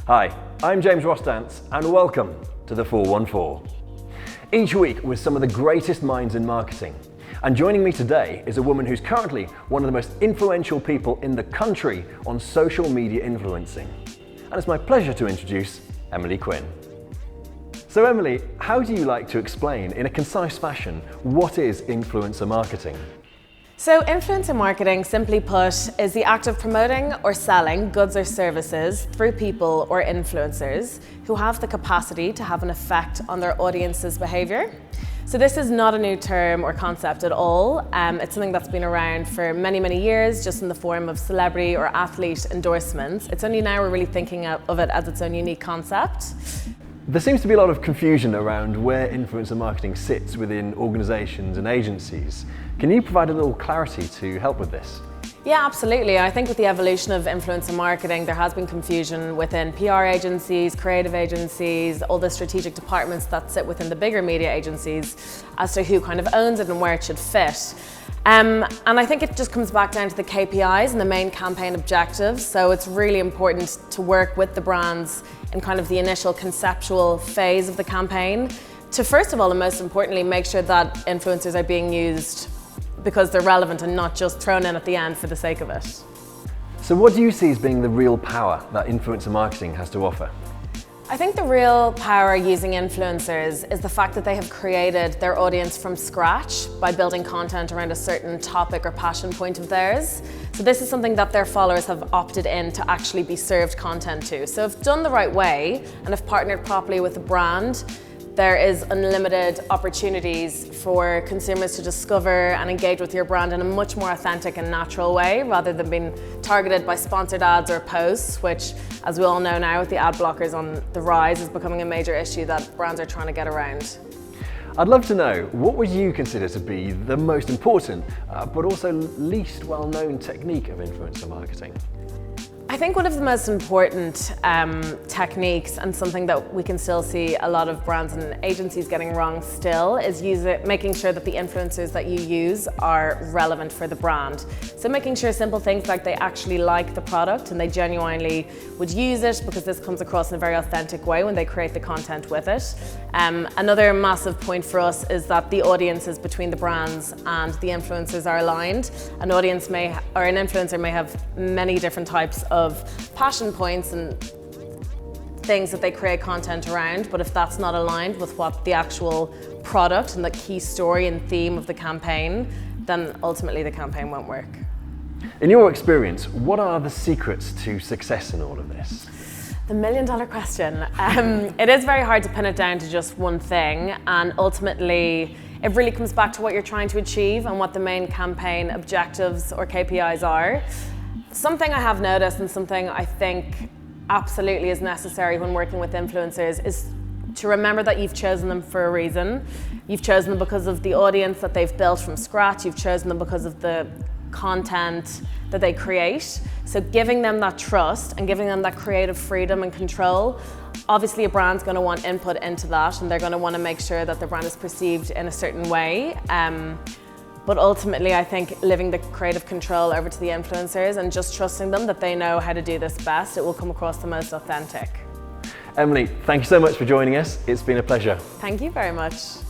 Hi, I'm James Rostance and welcome to the 414. Each week with some of the greatest minds in marketing. And joining me today is a woman who's currently one of the most influential people in the country on social media influencing. And it's my pleasure to introduce Emilie Quinn. So Emilie, how do you like to explain in a concise fashion what is influencer marketing? So influencer marketing, simply put, is the act of promoting or selling goods or services through people or influencers who have the capacity to have an effect on their audience's behaviour. So this is not a new term or concept at all. It's something that's been around for many, many years, just in the form of celebrity or athlete endorsements. It's only now we're really thinking of it as its own unique concept. There seems to be a lot of confusion around where influencer marketing sits within organisations and agencies. Can you provide a little clarity to help with this? Yeah, absolutely. I think with the evolution of influencer marketing, there has been confusion within PR agencies, creative agencies, all the strategic departments that sit within the bigger media agencies as to who kind of owns it and where it should fit. And I think it just comes back down to the KPIs and the main campaign objectives. So it's really important to work with the brands in kind of the initial conceptual phase of the campaign to, first of all and most importantly, make sure that influencers are being used because they're relevant and not just thrown in at the end for the sake of it. So what do you see as being the real power that influencer marketing has to offer? I think the real power using influencers is the fact that they have created their audience from scratch by building content around a certain topic or passion point of theirs. So this is something that their followers have opted in to actually be served content to. So if done the right way and if partnered properly with a brand, there is unlimited opportunities for consumers to discover and engage with your brand in a much more authentic and natural way rather than being targeted by sponsored ads or posts, which, as we all know now with the ad blockers on the rise, is becoming a major issue that brands are trying to get around. I'd love to know, what would you consider to be the most important but also least well-known technique of influencer marketing? I think one of the most important techniques, and something that we can still see a lot of brands and agencies getting wrong still, is making sure that the influencers that you use are relevant for the brand. So making sure simple things like they actually like the product and they genuinely would use it, because this comes across in a very authentic way when they create the content with it. Another massive point for us is that the audiences between the brands and the influencers are aligned. An influencer may have many different types of passion points and things that they create content around, but if that's not aligned with what the actual product and the key story and theme of the campaign, then ultimately the campaign won't work. In your experience, what are the secrets to success in all of this? The million-dollar question. It is very hard to pin it down to just one thing, and ultimately it really comes back to what you're trying to achieve and what the main campaign objectives or KPIs are. Something I have noticed and something I think absolutely is necessary when working with influencers is to remember that you've chosen them for a reason. You've chosen them because of the audience that they've built from scratch. You've chosen them because of the content that they create. So giving them that trust and giving them that creative freedom and control. Obviously a brand's going to want input into that, and they're going to want to make sure that the brand is perceived in a certain way. But ultimately, I think leaving the creative control over to the influencers and just trusting them that they know how to do this best, it will come across the most authentic. Emilie, thank you so much for joining us. It's been a pleasure. Thank you very much.